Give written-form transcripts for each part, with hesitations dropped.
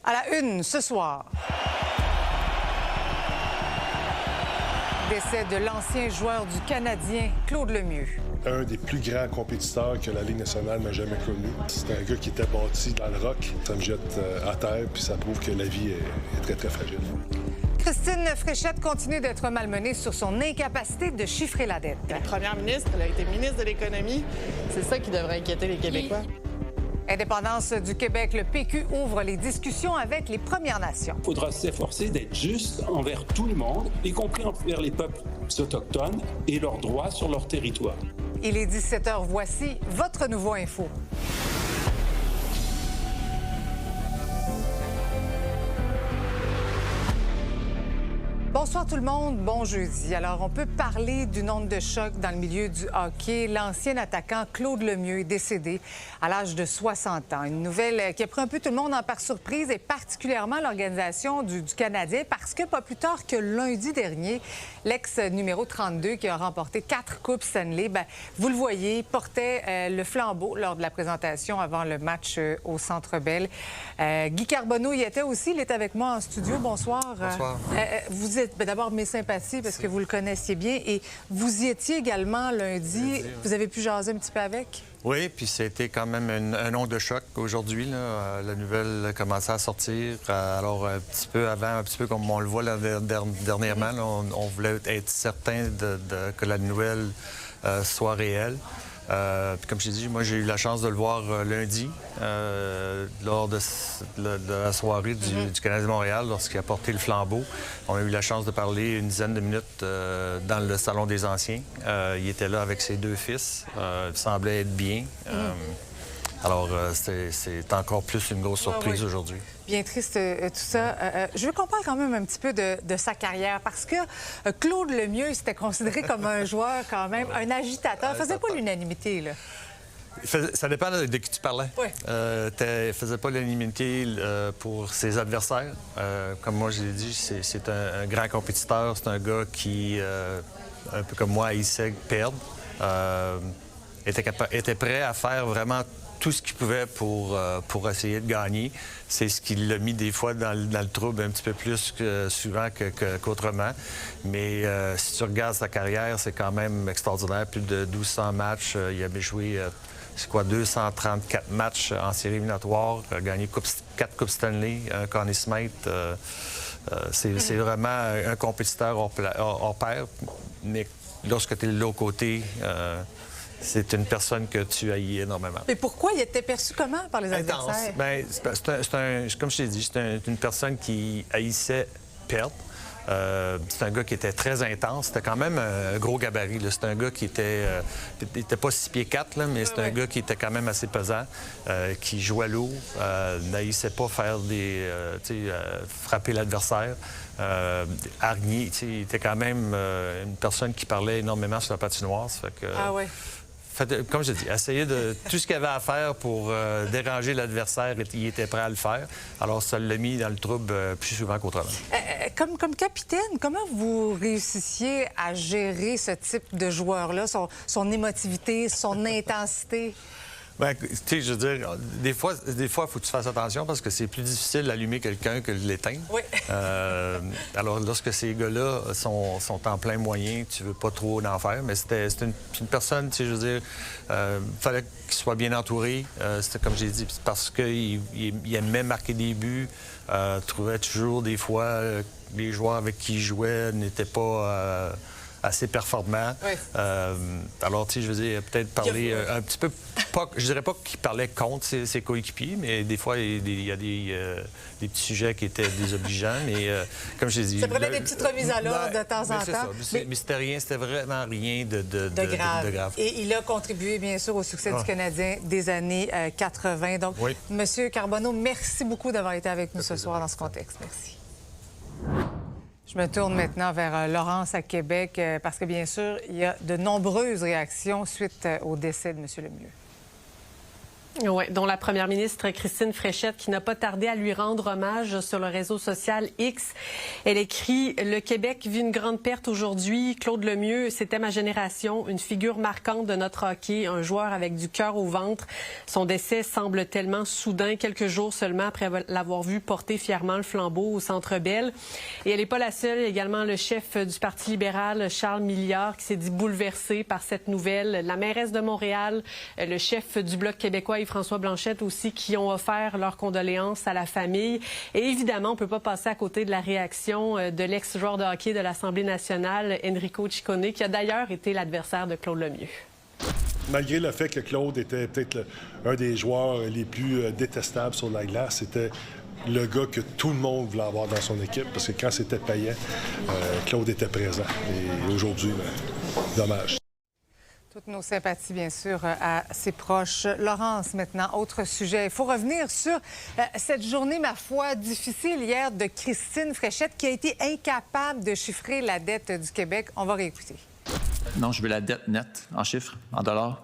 À la une ce soir. Décès de l'ancien joueur du Canadien, Claude Lemieux. Un des plus grands compétiteurs que la Ligue nationale n'a jamais connu. C'est un gars qui était bâti dans le rock. Ça me jette à terre, puis ça prouve que la vie est très, très fragile. Christine Fréchette continue d'être malmenée sur son incapacité de chiffrer la dette. La première ministre, elle a été ministre de l'Économie. C'est ça qui devrait inquiéter les Québécois. Indépendance du Québec, le PQ ouvre les discussions avec les Premières Nations. Il faudra s'efforcer d'être juste envers tout le monde, y compris envers les peuples autochtones et leurs droits sur leur territoire. Il est 17h, voici votre nouveau info. Bonsoir tout le monde, bon jeudi. Alors, on peut parler d'une onde de choc dans le milieu du hockey. L'ancien attaquant Claude Lemieux est décédé à l'âge de 60 ans. Une nouvelle qui a pris un peu tout le monde par surprise et particulièrement l'organisation du Canadien parce que pas plus tard que lundi dernier, l'ex-numéro 32 qui a remporté 4 Coupes Stanley, vous le voyez, portait le flambeau lors de la présentation avant le match au Centre Bell. Guy Carbonneau y était aussi, il est avec moi en studio. Bonsoir. Bonsoir. Vous êtes d'abord mes sympathies parce que vous le connaissiez bien et vous y étiez également lundi. Vous avez pu jaser un petit peu avec? Oui, puis c'était quand même un onde de choc aujourd'hui. La nouvelle a commencé à sortir. Alors, un petit peu avant, un petit peu comme on le voit dernièrement, là, on voulait être certain que la nouvelle soit réelle. Puis comme je t'ai dit, moi, j'ai eu la chance de le voir lundi, lors de la soirée du Canadien de Montréal, lorsqu'il a porté le flambeau. On a eu la chance de parler une dizaine de minutes dans le Salon des Anciens. Il était là avec ses 2 fils. Il semblait être bien. Alors, c'est encore plus une grosse surprise aujourd'hui. Bien triste, tout ça. Je veux qu'on parle quand même un petit peu de sa carrière, parce que Claude Lemieux, c'était considéré comme un joueur quand même, un agitateur. Il ne faisait pas l'unanimité, là. Ça dépend de qui tu parlais. Oui. Il ne faisait pas l'unanimité pour ses adversaires. Comme moi, je l'ai dit, c'est un grand compétiteur. C'est un gars qui, un peu comme moi, haïssait perdre. Était prêt à faire vraiment tout ce qu'il pouvait pour essayer de gagner. C'est ce qui l'a mis des fois dans le trouble un petit peu plus souvent qu'autrement. Mais si tu regardes sa carrière, c'est quand même extraordinaire. Plus de 1200 matchs. Il avait joué, 234 matchs en série éliminatoire. Il a gagné 4 Coupes Stanley, un Conn Smythe. C'est vraiment un compétiteur hors pair. Mais lorsque tu es de l'autre côté... c'est une personne que tu haïs énormément. Et pourquoi il était perçu comment par les adversaires? Bien, comme je t'ai dit, c'est une personne qui haïssait perdre. C'est un gars qui était très intense. C'était quand même un gros gabarit. C'est un gars qui était pas 6 pieds 4, là, mais c'est un gars qui était quand même assez pesant, qui jouait lourd, n'haïssait pas faire frapper l'adversaire. Hargné, il était quand même une personne qui parlait énormément sur la patinoire. Ça fait que, ah ouais. Comme je dis, essayer de tout ce qu'il avait à faire pour déranger l'adversaire, il était prêt à le faire. Alors, ça l'a mis dans le trouble plus souvent qu'autrement. Comme capitaine, comment vous réussissiez à gérer ce type de joueur-là, son émotivité, son intensité? Bien, tu sais, je veux dire, des fois, il faut que tu fasses attention parce que c'est plus difficile d'allumer quelqu'un que de l'éteindre. Oui. Alors, lorsque ces gars-là sont en plein moyen, tu veux pas trop en faire, mais c'était une personne, tu sais, je veux dire, fallait qu'il soit bien entouré. C'était comme j'ai dit, parce qu'il aimait marquer des buts, trouvait toujours des fois les joueurs avec qui il jouait n'étaient pas... assez performant. Oui. Alors, tu sais, je veux dire, peut-être parler un petit peu... je dirais pas qu'il parlait contre ses coéquipiers, mais des fois, il y a des petits sujets qui étaient désobligeants. Mais comme je l'ai dit... Ça prenait des petites remises à l'ordre de temps en temps. Mais c'était vraiment rien de grave. Et il a contribué, bien sûr, au succès du Canadien des années 80. Donc, oui. Monsieur Carbonneau, merci beaucoup d'avoir été avec nous ce soir dans ce contexte. Merci. Je me tourne maintenant vers Laurence à Québec parce que, bien sûr, il y a de nombreuses réactions suite au décès de M. Lemieux. Oui, dont la première ministre Christine Fréchette, qui n'a pas tardé à lui rendre hommage sur le réseau social X. Elle écrit « Le Québec vit une grande perte aujourd'hui. Claude Lemieux, c'était ma génération, une figure marquante de notre hockey, un joueur avec du cœur au ventre. Son décès semble tellement soudain, quelques jours seulement après l'avoir vu porter fièrement le flambeau au Centre Bell. » Et elle n'est pas la seule. Également le chef du Parti libéral, Charles Milliard, qui s'est dit bouleversé par cette nouvelle. La mairesse de Montréal, le chef du Bloc québécois, François Blanchette aussi, qui ont offert leurs condoléances à la famille. Et évidemment, on ne peut pas passer à côté de la réaction de l'ex-joueur de hockey de l'Assemblée nationale, Enrico Ciccone, qui a d'ailleurs été l'adversaire de Claude Lemieux. Malgré le fait que Claude était peut-être un des joueurs les plus détestables sur la glace, c'était le gars que tout le monde voulait avoir dans son équipe, parce que quand c'était payant, Claude était présent. Et aujourd'hui, dommage. Toutes nos sympathies, bien sûr, à ses proches. Laurence, maintenant, autre sujet. Il faut revenir sur cette journée, ma foi, difficile hier de Christine Fréchette, qui a été incapable de chiffrer la dette du Québec. On va réécouter. Non, je veux la dette nette, en chiffres, en dollars.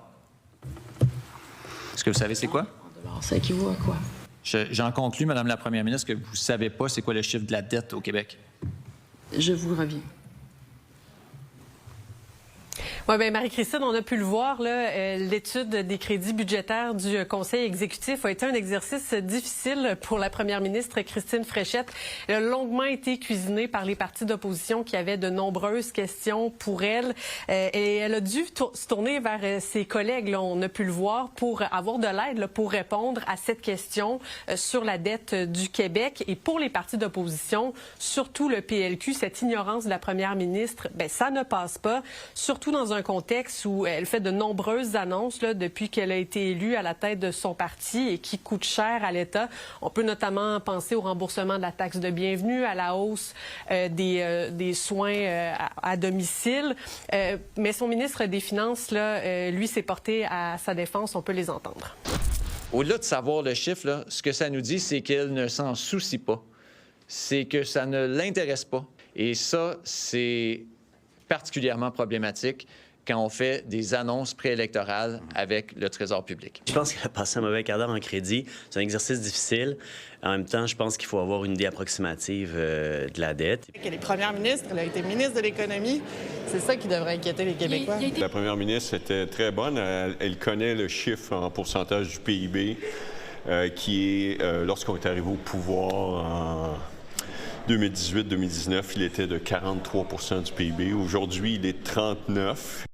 Est-ce que vous savez c'est quoi? En dollars, ça équivaut à quoi? J'en conclus, Madame la Première ministre, que vous ne savez pas c'est quoi le chiffre de la dette au Québec. Je vous reviens. Oui, bien, Marie-Christine, on a pu le voir, là, l'étude des crédits budgétaires du Conseil exécutif a été un exercice difficile pour la première ministre Christine Fréchette. Elle a longuement été cuisinée par les partis d'opposition qui avaient de nombreuses questions pour elle. Et elle a dû se tourner vers ses collègues, là, on a pu le voir, pour avoir de l'aide pour répondre à cette question sur la dette du Québec. Et pour les partis d'opposition, surtout le PLQ, cette ignorance de la première ministre, bien, ça ne passe pas, surtout dans un contexte où elle fait de nombreuses annonces là, depuis qu'elle a été élue à la tête de son parti et qui coûtent cher à l'État. On peut notamment penser au remboursement de la taxe de bienvenue, à la hausse des soins à domicile. Mais son ministre des Finances, là, lui, s'est porté à sa défense. On peut les entendre. Au-delà de savoir le chiffre, là, ce que ça nous dit, c'est qu'elle ne s'en soucie pas. C'est que ça ne l'intéresse pas. Et ça, c'est particulièrement problématique quand on fait des annonces préélectorales avec le Trésor public. Je pense qu'elle a passé un mauvais quart d'heure en crédit. C'est un exercice difficile. En même temps, je pense qu'il faut avoir une idée approximative de la dette. Elle est première ministre, elle a été ministre de l'Économie. C'est ça qui devrait inquiéter les Québécois. La première ministre était très bonne. Elle connaît le chiffre en pourcentage du PIB qui est, lorsqu'on est arrivé au pouvoir en 2018-2019, il était de 43 % du PIB. Aujourd'hui, il est 39 %.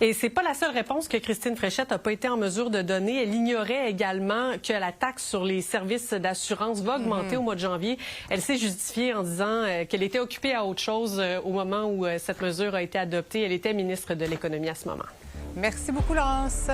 Et c'est pas la seule réponse que Christine Fréchette n'a pas été en mesure de donner. Elle ignorait également que la taxe sur les services d'assurance va augmenter au mois de janvier. Elle s'est justifiée en disant qu'elle était occupée à autre chose au moment où cette mesure a été adoptée. Elle était ministre de l'Économie à ce moment. Merci beaucoup, Laurence.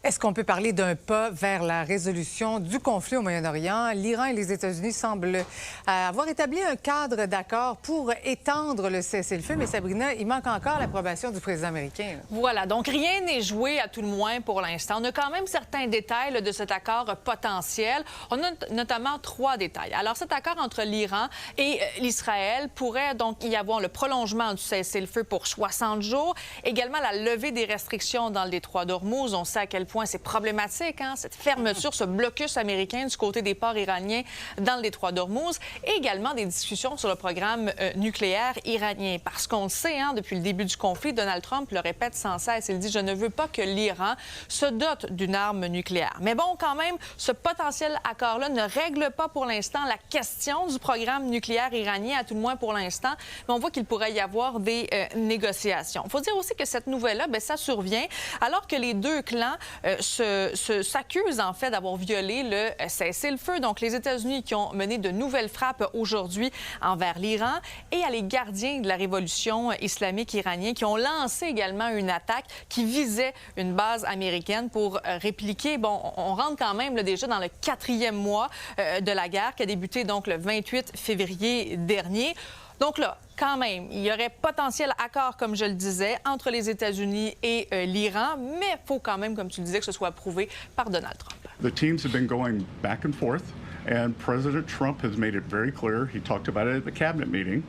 Est-ce qu'on peut parler d'un pas vers la résolution du conflit au Moyen-Orient? L'Iran et les États-Unis semblent avoir établi un cadre d'accord pour étendre le cessez-le-feu. Mais Sabrina, il manque encore l'approbation du président américain. Voilà, donc rien n'est joué à tout le moins pour l'instant. On a quand même certains détails de cet accord potentiel. On a notamment 3 détails. Alors, cet accord entre l'Iran et l'Israël pourrait donc y avoir le prolongement du cessez-le-feu pour 60 jours, également la levée des restrictions dans le détroit d'Ormuz. On sait à quel point c'est problématique, hein, cette fermeture, ce blocus américain du côté des ports iraniens dans le détroit d'Ormuz, et également des discussions sur le programme nucléaire iranien. Parce qu'on le sait, hein, depuis le début du conflit, Donald Trump le répète sans cesse. Il dit « Je ne veux pas que l'Iran se dote d'une arme nucléaire ». Mais bon, quand même, ce potentiel accord-là ne règle pas pour l'instant la question du programme nucléaire iranien, à tout le moins pour l'instant. Mais on voit qu'il pourrait y avoir des négociations. Il faut dire aussi que cette nouvelle-là, bien, ça survient alors que les deux clans s'accusent en fait d'avoir violé le cessez-le-feu. Donc, les États-Unis qui ont mené de nouvelles frappes aujourd'hui envers l'Iran et à les gardiens de la révolution islamique iranienne qui ont lancé également une attaque qui visait une base américaine pour répliquer. Bon, on rentre quand même là, déjà dans le 4e mois de la guerre qui a débuté donc le 28 février dernier. Donc là, quand même, il y aurait potentiel accord, comme je le disais, entre les États-Unis et l'Iran, mais il faut quand même, comme tu le disais, que ce soit approuvé par Donald Trump. The teams have been going back and forth. And President Trump has made it very clear, he talked about it at the cabinet meeting,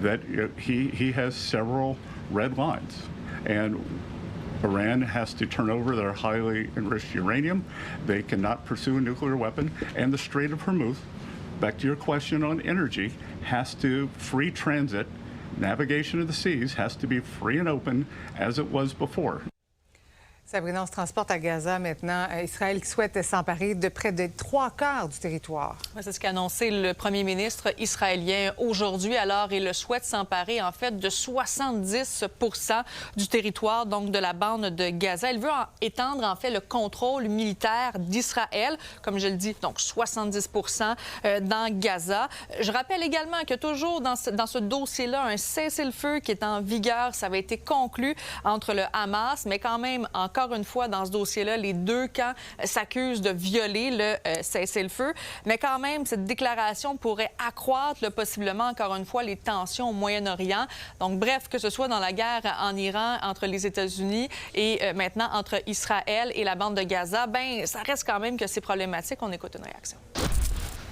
that he has several red lines. And Iran has to turn over their highly enriched uranium. They cannot pursue a nuclear weapon. And the Strait of Hormuz, back to your question on energy, has to free transit. Navigation of the seas has to be free and open as it was before. Sabrina, on se transporte à Gaza maintenant. Israël qui souhaite s'emparer de près de 3/4 du territoire. C'est ce qu'a annoncé le premier ministre israélien aujourd'hui. Alors, il souhaite s'emparer, en fait, de 70 % du territoire, donc de la bande de Gaza. Il veut étendre, en fait, le contrôle militaire d'Israël, comme je le dis, donc 70 % dans Gaza. Je rappelle également que toujours dans ce dossier-là, un cessez-le-feu qui est en vigueur, ça avait été conclu entre le Hamas, mais quand même, encore une fois, dans ce dossier-là, les deux camps s'accusent de violer le cessez-le-feu. Mais quand même, cette déclaration pourrait accroître possiblement, encore une fois, les tensions au Moyen-Orient. Donc, bref, que ce soit dans la guerre en Iran entre les États-Unis et maintenant entre Israël et la bande de Gaza, ben ça reste quand même que c'est problématique. On écoute une réaction.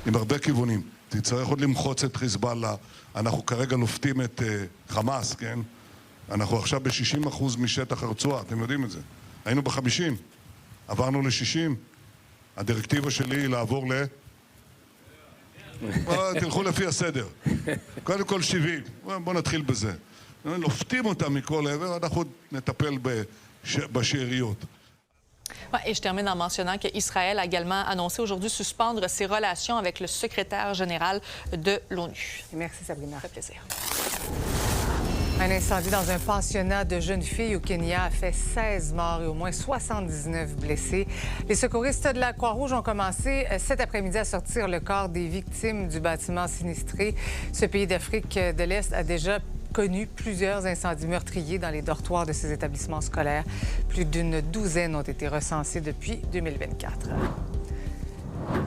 עם הרבה כיוונים. תצטרך עוד למחוץ את חיזבאללה. אנחנו כרגע לופתים את חמאס, כן? אנחנו עכשיו ב-60% משטח הרצועה, אתם יודעים את זה. היינו ב-50, עברנו ל-60. הדירקטיבה שלי היא לעבור תלכו לפי הסדר. קודם כל 70. בואו נתחיל בזה. לופתים אותם מכל עבר, אנחנו נטפל בשאריות. Ouais, et je termine en mentionnant qu'Israël a également annoncé aujourd'hui suspendre ses relations avec le secrétaire général de l'ONU. Merci, Sabrina. Ça fait plaisir. Un incendie dans un pensionnat de jeunes filles au Kenya a fait 16 morts et au moins 79 blessés. Les secouristes de la Croix-Rouge ont commencé cet après-midi à sortir le corps des victimes du bâtiment sinistré. Ce pays d'Afrique de l'Est a déjà connu plusieurs incendies meurtriers dans les dortoirs de ces établissements scolaires. Plus d'une douzaine ont été recensés depuis 2024.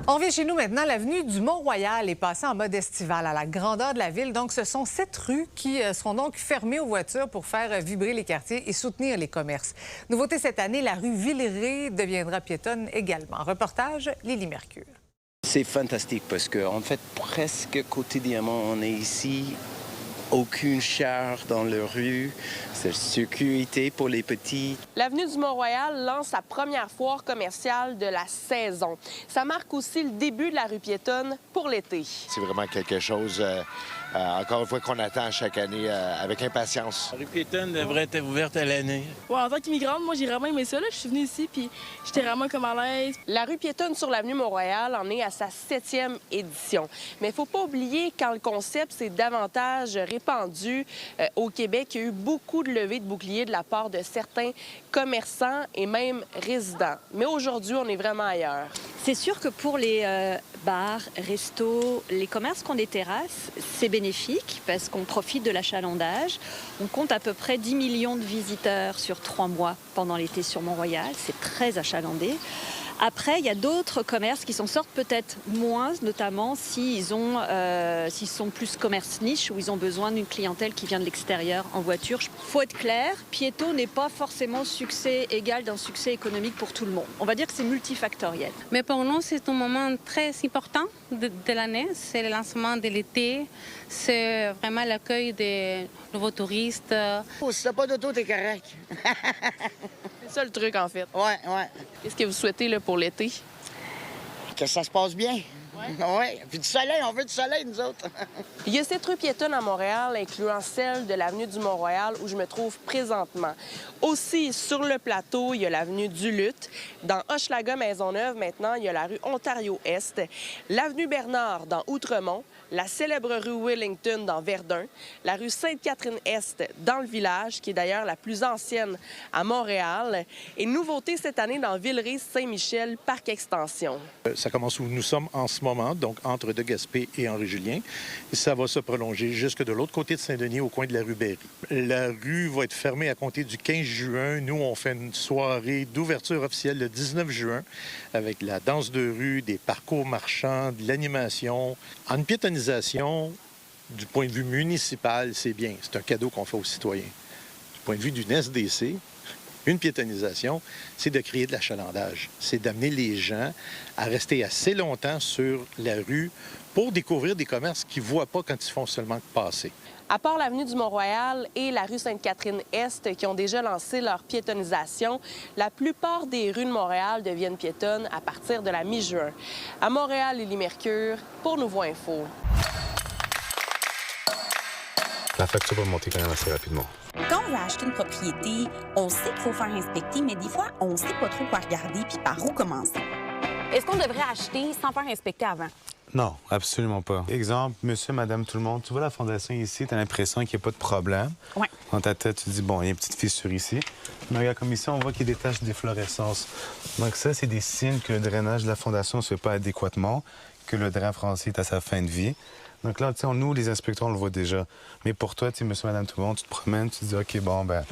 On revient chez nous maintenant. L'avenue du Mont-Royal est passée en mode estival à la grandeur de la ville. Donc, ce sont 7 rues qui seront donc fermées aux voitures pour faire vibrer les quartiers et soutenir les commerces. Nouveauté cette année, la rue Villeray deviendra piétonne également. Reportage, Lily Mercure. C'est fantastique parce qu'en fait, presque quotidiennement, on est ici. Aucune charge dans la rue, c'est sécurité pour les petits. L'avenue du Mont-Royal lance sa première foire commerciale de la saison. Ça marque aussi le début de la rue piétonne pour l'été. C'est vraiment quelque chose, encore une fois, qu'on attend chaque année avec impatience. La rue piétonne devrait être ouverte à l'année. Ouais, en tant qu'immigrante, moi, j'ai vraiment aimé ça. Là. Je suis venue ici, puis j'étais vraiment comme à l'aise. La rue piétonne sur l'avenue Mont-Royal en est à sa 7e édition. Mais il ne faut pas oublier, quand le concept s'est davantage répandu au Québec, il y a eu beaucoup de levées de boucliers de la part de certains commerçants et même résidents. Mais aujourd'hui, on est vraiment ailleurs. C'est sûr que pour les bars, restos, les commerces qui ont des terrasses, c'est bénéfique parce qu'on profite de l'achalandage. On compte à peu près 10 millions de visiteurs sur 3 mois pendant l'été sur Mont-Royal. C'est très achalandé. Après, il y a d'autres commerces qui s'en sortent peut-être moins, notamment s'ils sont plus commerce niche, où ils ont besoin d'une clientèle qui vient de l'extérieur en voiture. Il faut être clair, piéton n'est pas forcément succès égal d'un succès économique pour tout le monde. On va dire que c'est multifactoriel. Mais pour nous, c'est un moment très important de l'année. C'est le lancement de l'été. C'est vraiment l'accueil des nouveaux touristes. Oh, si t'as pas d'auto, t'es correct. C'est ça le truc, en fait. Ouais. Qu'est-ce que vous souhaitez là, pour l'été? Que ça se passe bien. Oui, puis du soleil, on veut du soleil, nous autres. Il y a 7 rues piétonnes à Montréal, incluant celle de l'avenue du Mont-Royal où je me trouve présentement. Aussi, sur le plateau, il y a l'avenue du Lutte. Dans Hochelaga-Maisonneuve, maintenant, il y a la rue Ontario-Est, l'avenue Bernard dans Outremont, la célèbre rue Wellington dans Verdun, la rue Sainte-Catherine-Est dans le village, qui est d'ailleurs la plus ancienne à Montréal, et nouveauté cette année dans Villeray-Saint-Michel, Parc Extension. Ça commence où nous sommes en ce moment, donc entre de Gaspé et Henri-Julien. Et ça va se prolonger jusque de l'autre côté de Saint-Denis, au coin de la rue Berry. La rue va être fermée à compter du 15 juin. Nous, on fait une soirée d'ouverture officielle le 19 juin avec la danse de rue, des parcours marchands, de l'animation. En piétonisation, du point de vue municipal, c'est bien. C'est un cadeau qu'on fait aux citoyens. Du point de vue d'une SDC, Une piétonisation, c'est de créer de l'achalandage. C'est d'amener les gens à rester assez longtemps sur la rue pour découvrir des commerces qu'ils ne voient pas quand ils font seulement que passer. À part l'avenue du Mont-Royal et la rue Sainte-Catherine-Est qui ont déjà lancé leur piétonisation, la plupart des rues de Montréal deviennent piétonnes à partir de la mi-juin. À Montréal, Lily Mercure, pour Nouveau Info. La facture va monter quand même assez rapidement. Quand on va acheter une propriété, on sait qu'il faut faire inspecter, mais des fois, on ne sait pas trop quoi regarder puis par où commencer. Est-ce qu'on devrait acheter sans faire inspecter avant? Non, absolument pas. Exemple, monsieur, madame, tout le monde, tu vois la fondation ici, tu as l'impression qu'il n'y a pas de problème. Ouais. Dans ta tête, tu te dis, bon, il y a une petite fissure ici. Mais regarde, comme ici, on voit qu'il y a des taches d'efflorescence. Donc ça, c'est des signes que le drainage de la fondation ne se fait pas adéquatement, que le drain français est à sa fin de vie. Donc là, tu sais, nous, les inspecteurs, on le voit déjà. Mais pour toi, tu sais, monsieur, madame, tout le monde, tu te promènes, tu te dis, OK, bon, ben,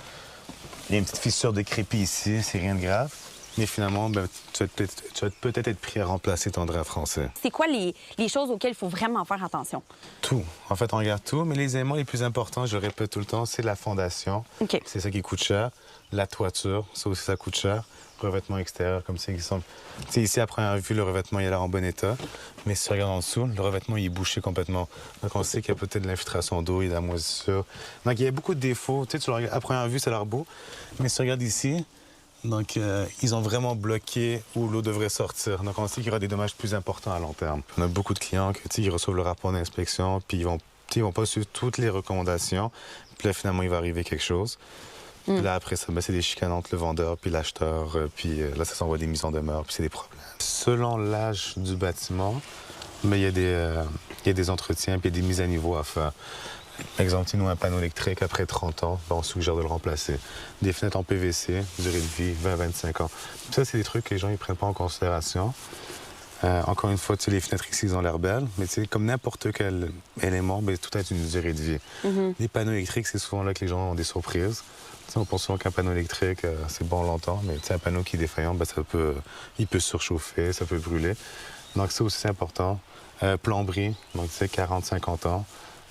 il y a une petite fissure de crépi ici, c'est rien de grave. Mais finalement, ben, tu vas peut-être être pris à remplacer ton drain français. C'est quoi les choses auxquelles il faut vraiment faire attention? Tout. En fait, on regarde tout, mais les éléments les plus importants, je le répète tout le temps, c'est la fondation. OK. C'est ça qui coûte cher. La toiture, ça aussi, ça coûte cher. Revêtement extérieur, comme c'est exemple. Tu sais, ici, à première vue, le revêtement, il a l'air en bon état. Mais si tu regardes en dessous, le revêtement, il est bouché complètement. Donc, on sait qu'il y a peut-être de l'infiltration d'eau, il y a de la moisissure. Donc, il y a beaucoup de défauts. Tu sais, tu le regardes, à première vue, ça a l'air beau. Mais si tu regardes ici, donc, ils ont vraiment bloqué où l'eau devrait sortir. Donc, on sait qu'il y aura des dommages plus importants à long terme. On a beaucoup de clients qui reçoivent le rapport d'inspection, puis ils vont pas suivre toutes les recommandations. Puis là, finalement, il va arriver quelque chose. Puis là, après ça, ben, c'est des chicanes entre le vendeur puis l'acheteur. Puis là, ça s'envoie des mises en demeure, puis c'est des problèmes. Selon l'âge du bâtiment, ben, il y a des entretiens, puis il y a des mises à niveau à faire. Exemple, nous, un panneau électrique, après 30 ans, ben, on suggère de le remplacer. Des fenêtres en PVC, durée de vie, 20-25 ans. Puis ça, c'est des trucs que les gens ne prennent pas en considération. Encore une fois, tu sais, les fenêtres ici, ils ont l'air belles, mais tu sais, comme n'importe quel élément, ben, tout a une durée de vie. Les panneaux électriques, c'est souvent là que les gens ont des surprises. Tu sais, on pense souvent qu'un panneau électrique, c'est bon longtemps, mais tu sais, un panneau qui est défaillant, ben, il peut surchauffer, ça peut brûler. Donc ça aussi, c'est important. Plomberie, donc tu sais, 40-50 ans.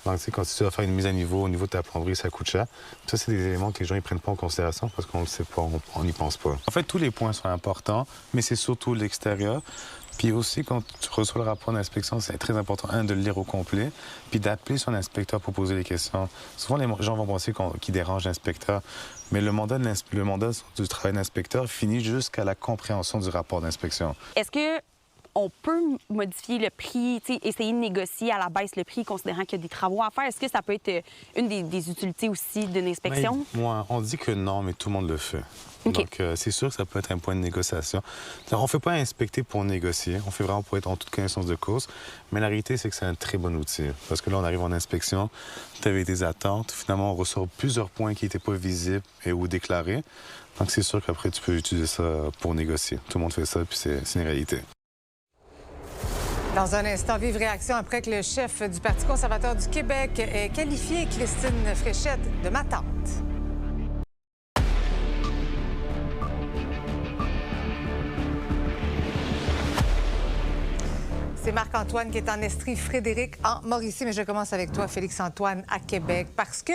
Donc, tu sais, quand tu vas faire une mise à niveau au niveau de ta plomberie, ça coûte cher. Ça, c'est des éléments que les gens ne prennent pas en considération parce qu'on ne le sait pas, on n'y pense pas. En fait, tous les points sont importants, mais c'est surtout l'extérieur. Puis aussi, quand tu reçois le rapport d'inspection, c'est très important, de le lire au complet, puis d'appeler son inspecteur pour poser les questions. Souvent, les gens vont penser qu'il dérange l'inspecteur, mais le mandat du travail d'inspecteur finit jusqu'à la compréhension du rapport d'inspection. Est-ce que on peut modifier le prix, essayer de négocier à la baisse le prix, considérant qu'il y a des travaux à faire? Est-ce que ça peut être une des utilités aussi d'une inspection? Moi, on dit que non, mais tout le monde le fait. Okay. Donc, c'est sûr que ça peut être un point de négociation. On ne fait pas inspecter pour négocier. On fait vraiment pour être en toute connaissance de cause. Mais la réalité, c'est que c'est un très bon outil. Parce que là, on arrive en inspection, tu avais des attentes. Finalement, on ressort plusieurs points qui n'étaient pas visibles ou déclarés. Donc, c'est sûr qu'après, tu peux utiliser ça pour négocier. Tout le monde fait ça, puis c'est une réalité. Dans un instant, vive réaction après que le chef du Parti conservateur du Québec ait qualifié Christine Fréchette de ma tante. C'est Marc-Antoine qui est en Estrie, Frédéric en Mauricie. Mais je commence avec toi, Félix-Antoine, à Québec. Parce que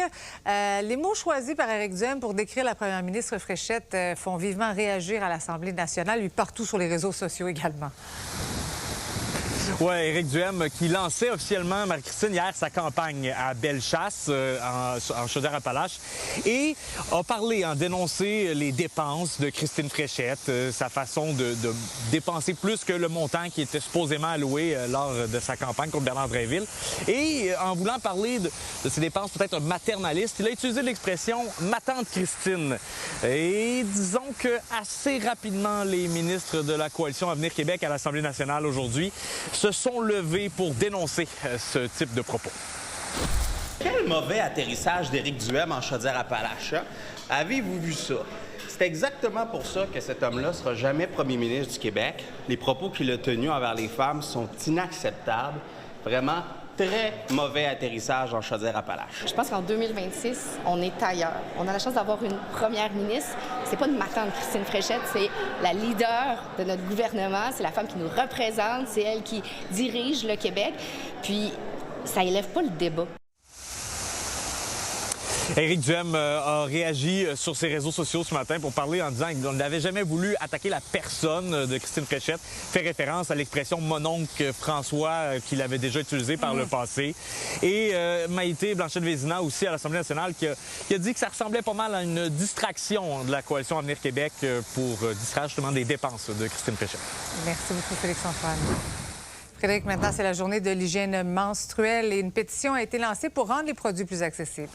les mots choisis par Éric Duhem pour décrire la première ministre Fréchette font vivement réagir à l'Assemblée nationale, lui partout sur les réseaux sociaux également. Oui, Éric Duhem qui lançait officiellement, Marie-Christine, hier, sa campagne à Bellechasse, en Chaudière-Appalaches, et a parlé, dénoncé les dépenses de Christine Fréchette, sa façon de dépenser plus que le montant qui était supposément alloué lors de sa campagne contre Bernard Drainville. Et en voulant parler de ces dépenses peut-être maternalistes, il a utilisé l'expression « ma tante Christine ». Et disons que assez rapidement, les ministres de la coalition Avenir Québec à l'Assemblée nationale aujourd'hui se sont levés pour dénoncer ce type de propos. Quel mauvais atterrissage d'Éric Duhem en Chaudière-Appalaches. Avez-vous vu ça? C'est exactement pour ça que cet homme-là ne sera jamais premier ministre du Québec. Les propos qu'il a tenus envers les femmes sont inacceptables. Vraiment, très mauvais atterrissage en Chaudière-Appalaches. Je pense qu'en 2026, on est ailleurs. On a la chance d'avoir une première ministre. C'est pas de ma tante Christine Fréchette, c'est la leader de notre gouvernement. C'est la femme qui nous représente. C'est elle qui dirige le Québec. Puis, ça élève pas le débat. Éric Duhem a réagi sur ses réseaux sociaux ce matin pour parler en disant qu'on n'avait jamais voulu attaquer la personne de Christine Fréchette. Fait référence à l'expression « mon oncle François » qu'il avait déjà utilisée par le passé. Et Maïté Blanchette-Vézina aussi à l'Assemblée nationale qui a dit que ça ressemblait pas mal à une distraction de la coalition Avenir Québec pour distraire justement des dépenses de Christine Fréchette. Merci beaucoup, Félix-Antoine. Frédéric, maintenant, c'est la journée de l'hygiène menstruelle et une pétition a été lancée pour rendre les produits plus accessibles.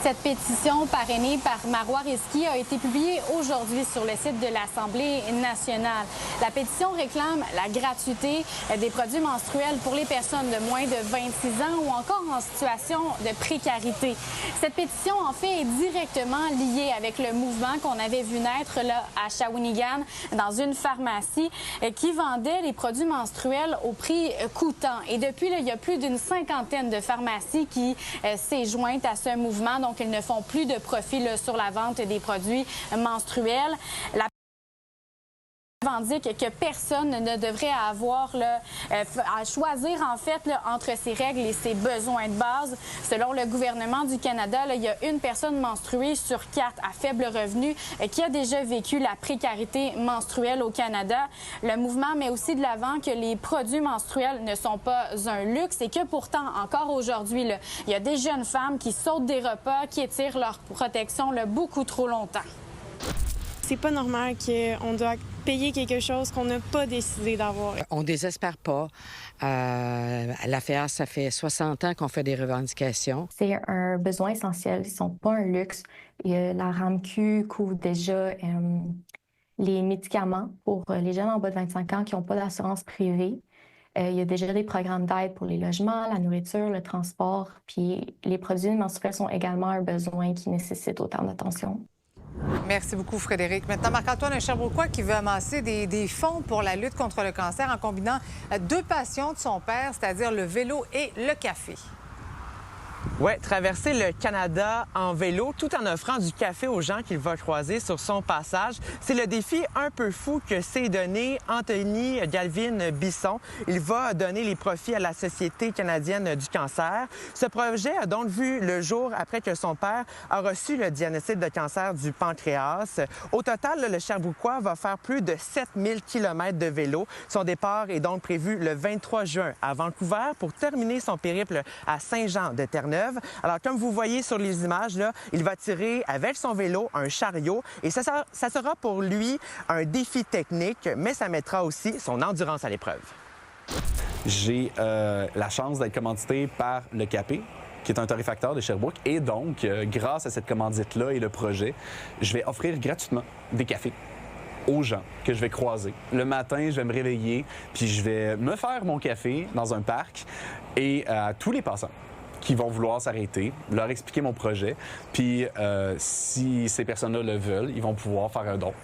Cette pétition parrainée par Marois Risky a été publiée aujourd'hui sur le site de l'Assemblée nationale. La pétition réclame la gratuité des produits menstruels pour les personnes de moins de 26 ans ou encore en situation de précarité. Cette pétition, en fait, est directement liée avec le mouvement qu'on avait vu naître là, à Shawinigan dans une pharmacie qui vendait les produits menstruels au prix coûtant. Et depuis, là, il y a plus d'une cinquantaine de pharmacies qui s'est jointent à ce mouvement. Donc, ils ne font plus de profit là, sur la vente des produits menstruels. La revendique que personne ne devrait avoir là, à choisir en fait là, entre ses règles et ses besoins de base. Selon le gouvernement du Canada, là, il y a une personne menstruée sur 4 à faible revenu qui a déjà vécu la précarité menstruelle au Canada. Le mouvement met aussi de l'avant que les produits menstruels ne sont pas un luxe et que pourtant, encore aujourd'hui, là, il y a des jeunes femmes qui sautent des repas, qui étirent leur protection là, beaucoup trop longtemps. C'est pas normal qu'on doit payer quelque chose qu'on n'a pas décidé d'avoir. On ne désespère pas. L'affaire, ça fait 60 ans qu'on fait des revendications. C'est un besoin essentiel. Ils ne sont pas un luxe. La RAMQ couvre déjà les médicaments pour les jeunes en bas de 25 ans qui n'ont pas d'assurance privée. Il y a déjà des programmes d'aide pour les logements, la nourriture, le transport. Puis les produits menstruels sont également un besoin qui nécessite autant d'attention. Merci beaucoup, Frédéric. Maintenant, Marc-Antoine Charbouquois qui veut amasser des fonds pour la lutte contre le cancer en combinant 2 passions de son père, c'est-à-dire le vélo et le café. Oui, traverser le Canada en vélo tout en offrant du café aux gens qu'il va croiser sur son passage. C'est le défi un peu fou que s'est donné Anthony Galvin Bisson. Il va donner les profits à la Société canadienne du cancer. Ce projet a donc vu le jour après que son père a reçu le diagnostic de cancer du pancréas. Au total, le Sherbrookeois va faire plus de 7000 km de vélo. Son départ est donc prévu le 23 juin à Vancouver pour terminer son périple à Saint-Jean-de-Terre-Neuve. Alors, comme vous voyez sur les images, là, il va tirer avec son vélo un chariot et ça sera pour lui un défi technique, mais ça mettra aussi son endurance à l'épreuve. J'ai la chance d'être commandité par le CAPé, qui est un torréfacteur de Sherbrooke. Et donc, grâce à cette commandite-là et le projet, je vais offrir gratuitement des cafés aux gens que je vais croiser. Le matin, je vais me réveiller, puis je vais me faire mon café dans un parc et à tous les passants qui vont vouloir s'arrêter, leur expliquer mon projet, puis si ces personnes-là le veulent, ils vont pouvoir faire un don.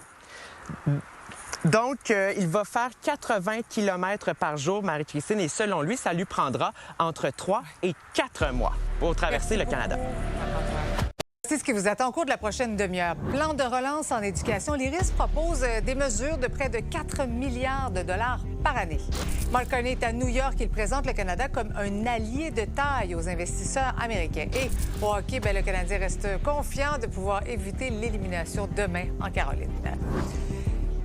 Donc, il va faire 80 km par jour, Marie-Christine, et selon lui, ça lui prendra entre 3 et 4 mois pour traverser le Canada. C'est ce qui vous attend au cours de la prochaine demi-heure. Plan de relance en éducation. L'IRIS propose des mesures de près de 4 milliards de dollars par année. Mark Carney est à New York. Il présente le Canada comme un allié de taille aux investisseurs américains. Et au hockey, le Canadien reste confiant de pouvoir éviter l'élimination demain en Caroline.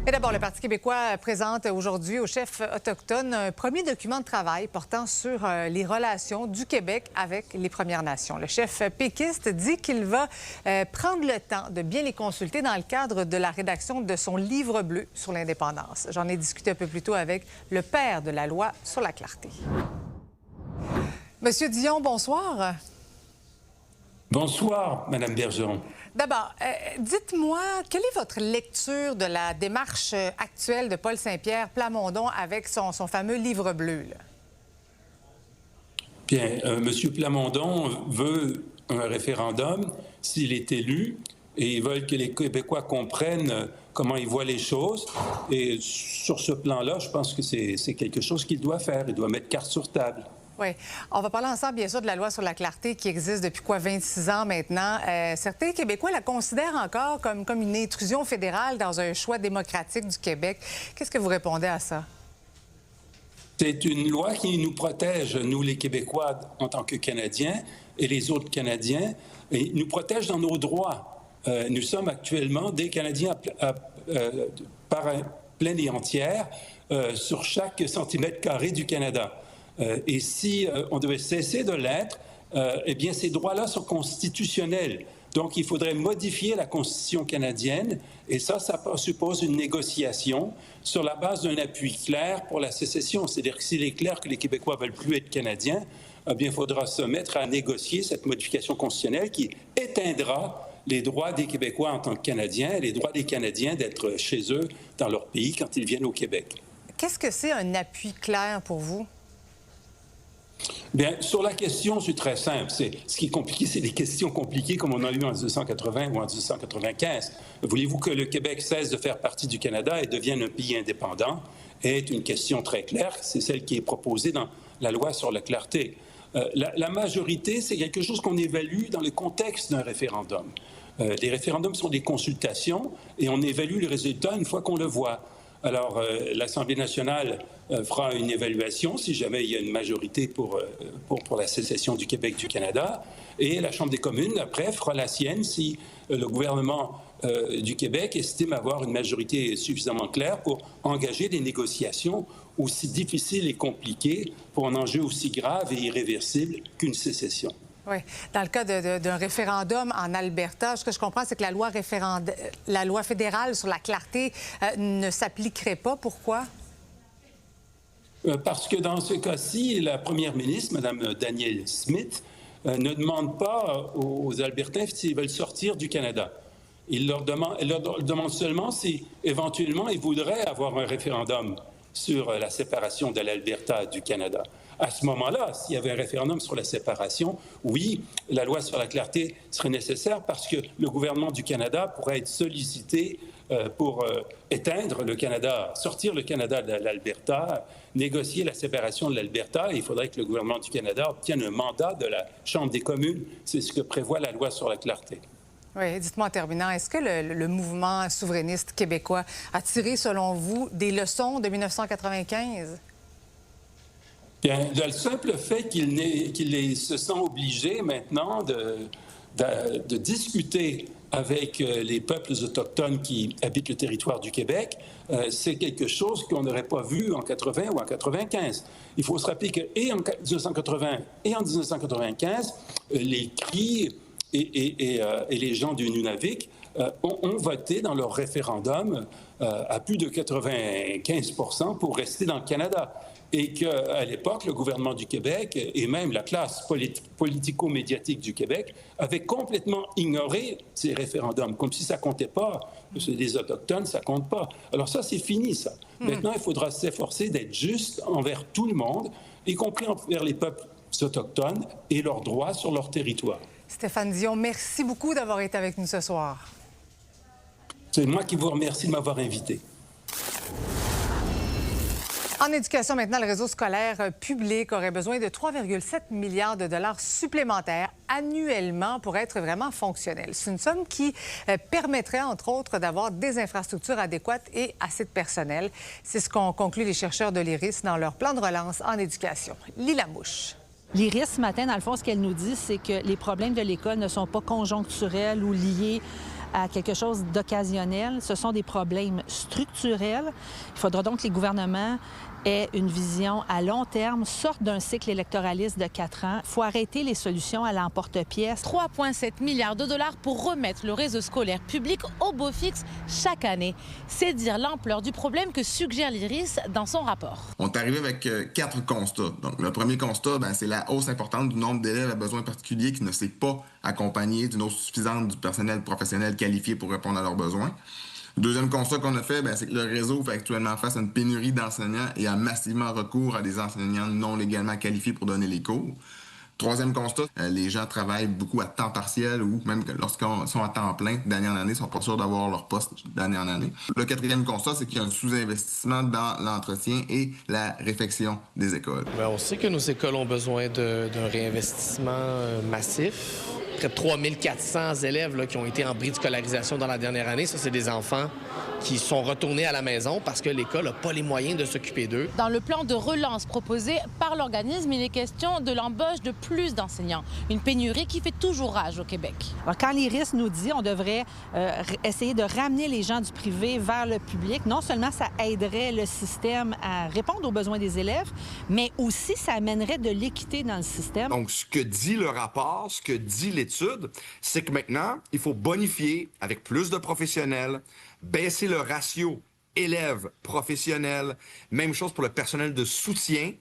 Mais d'abord, le Parti québécois présente aujourd'hui aux chefs autochtones un premier document de travail portant sur les relations du Québec avec les Premières Nations. Le chef péquiste dit qu'il va prendre le temps de bien les consulter dans le cadre de la rédaction de son livre bleu sur l'indépendance. J'en ai discuté un peu plus tôt avec le père de la loi sur la clarté. Monsieur Dion, bonsoir. Bonsoir, Madame Bergeron. D'abord, dites-moi, quelle est votre lecture de la démarche actuelle de Paul Saint-Pierre Plamondon avec son fameux livre bleu? Là? Bien, M. Plamondon veut un référendum s'il est élu et ils veulent que les Québécois comprennent comment ils voient les choses. Et sur ce plan-là, je pense que c'est quelque chose qu'il doit faire. Il doit mettre carte sur table. Oui. On va parler ensemble, bien sûr, de la loi sur la clarté qui existe depuis 26 ans maintenant. Certains Québécois la considèrent encore comme une intrusion fédérale dans un choix démocratique du Québec. Qu'est-ce que vous répondez à ça? C'est une loi qui nous protège, nous les Québécois, en tant que Canadiens, et les autres Canadiens, et nous protège dans nos droits. Nous sommes actuellement des Canadiens par pleine et entière sur chaque centimètre carré du Canada. Et si on devait cesser de l'être, eh bien, ces droits-là sont constitutionnels. Donc, il faudrait modifier la Constitution canadienne et ça suppose une négociation sur la base d'un appui clair pour la sécession. C'est-à-dire que s'il est clair que les Québécois ne veulent plus être Canadiens, eh bien, il faudra se mettre à négocier cette modification constitutionnelle qui éteindra les droits des Québécois en tant que Canadiens et les droits des Canadiens d'être chez eux, dans leur pays, quand ils viennent au Québec. Qu'est-ce que c'est un appui clair pour vous? Bien, sur la question, c'est très simple. Ce qui est compliqué, c'est des questions compliquées comme on a eu en 1980 ou en 1995. Voulez-vous que le Québec cesse de faire partie du Canada et devienne un pays indépendant? Est une question très claire. C'est celle qui est proposée dans la loi sur la clarté. La majorité, c'est quelque chose qu'on évalue dans le contexte d'un référendum. Les référendums sont des consultations et on évalue le résultat une fois qu'on le voit. Alors, l'Assemblée nationale fera une évaluation si jamais il y a une majorité pour la sécession du Québec du Canada. Et la Chambre des communes, après, fera la sienne si le gouvernement du Québec estime avoir une majorité suffisamment claire pour engager des négociations aussi difficiles et compliquées pour un enjeu aussi grave et irréversible qu'une sécession. Oui. Dans le cas d'un référendum en Alberta, ce que je comprends, c'est que la loi fédérale sur la clarté ne s'appliquerait pas. Pourquoi? Parce que dans ce cas-ci, la première ministre, Mme Danielle Smith, ne demande pas aux Albertains s'ils veulent sortir du Canada. Elle leur demande seulement si, éventuellement, ils voudraient avoir un référendum sur la séparation de l'Alberta du Canada. À ce moment-là, s'il y avait un référendum sur la séparation, oui, la loi sur la clarté serait nécessaire parce que le gouvernement du Canada pourrait être sollicité pour éteindre le Canada, sortir le Canada de l'Alberta, négocier la séparation de l'Alberta. Il faudrait que le gouvernement du Canada obtienne un mandat de la Chambre des communes. C'est ce que prévoit la loi sur la clarté. Oui, dites-moi en terminant, est-ce que le mouvement souverainiste québécois a tiré, selon vous, des leçons de 1995? Bien, le simple fait qu'ils se sont obligés maintenant de discuter avec les peuples autochtones qui habitent le territoire du Québec, c'est quelque chose qu'on n'aurait pas vu en 80 ou en 95. Il faut se rappeler qu'en 1980 et en 1995, les Cris et les gens du Nunavik ont voté dans leur référendum à plus de 95 % pour rester dans le Canada. Et qu'à l'époque, le gouvernement du Québec et même la classe politico-médiatique du Québec avaient complètement ignoré ces référendums, comme si ça ne comptait pas. Parce que les Autochtones, ça ne compte pas. Alors ça, c'est fini, ça. Maintenant, il faudra s'efforcer d'être juste envers tout le monde, y compris envers les peuples autochtones et leurs droits sur leur territoire. Stéphane Dion, merci beaucoup d'avoir été avec nous ce soir. C'est moi qui vous remercie de m'avoir invité. En éducation, maintenant, le réseau scolaire public aurait besoin de 3,7 milliards de dollars supplémentaires annuellement pour être vraiment fonctionnel. C'est une somme qui permettrait, entre autres, d'avoir des infrastructures adéquates et assez de personnel. C'est ce qu'ont conclu les chercheurs de l'IRIS dans leur plan de relance en éducation. Lila Mouche. L'IRIS, ce matin, dans le fond, ce qu'elle nous dit, c'est que les problèmes de l'école ne sont pas conjoncturels ou liés à quelque chose d'occasionnel. Ce sont des problèmes structurels. Il faudra donc que les gouvernements aient une vision à long terme, sortent d'un cycle électoraliste de 4 ans. Il faut arrêter les solutions à l'emporte-pièce. 3,7 milliards de dollars pour remettre le réseau scolaire public au beau fixe chaque année. C'est dire l'ampleur du problème que suggère l'IRIS dans son rapport. On est arrivé avec 4 constats. Donc, le premier constat, c'est la hausse importante du nombre d'élèves à besoins particuliers qui ne s'est pas accompagné d'une hausse suffisante du personnel professionnel qualifié pour répondre à leurs besoins. Le deuxième constat qu'on a fait, c'est que le réseau fait actuellement face à une pénurie d'enseignants et a massivement recours à des enseignants non légalement qualifiés pour donner les cours. Troisième constat, les gens travaillent beaucoup à temps partiel ou même lorsqu'ils sont à temps plein d'année en année, ils ne sont pas sûrs d'avoir leur poste d'année en année. Le quatrième constat, c'est qu'il y a un sous-investissement dans l'entretien et la réfection des écoles. On sait que nos écoles ont besoin d'un réinvestissement massif. près de 3400 élèves là, qui ont été en bris de scolarisation dans la dernière année. Ça, c'est des enfants qui sont retournés à la maison parce que l'école n'a pas les moyens de s'occuper d'eux. Dans le plan de relance proposé par l'organisme, il est question de l'embauche de plus d'enseignants. Une pénurie qui fait toujours rage au Québec. Alors, quand l'IRIS nous dit qu'on devrait essayer de ramener les gens du privé vers le public, non seulement ça aiderait le système à répondre aux besoins des élèves, mais aussi ça amènerait de l'équité dans le système. Donc, ce que dit le rapport, ce que dit l'étude, c'est que maintenant, il faut bonifier avec plus de professionnels, baisser le ratio élèves-professionnels, même chose pour le personnel de soutien,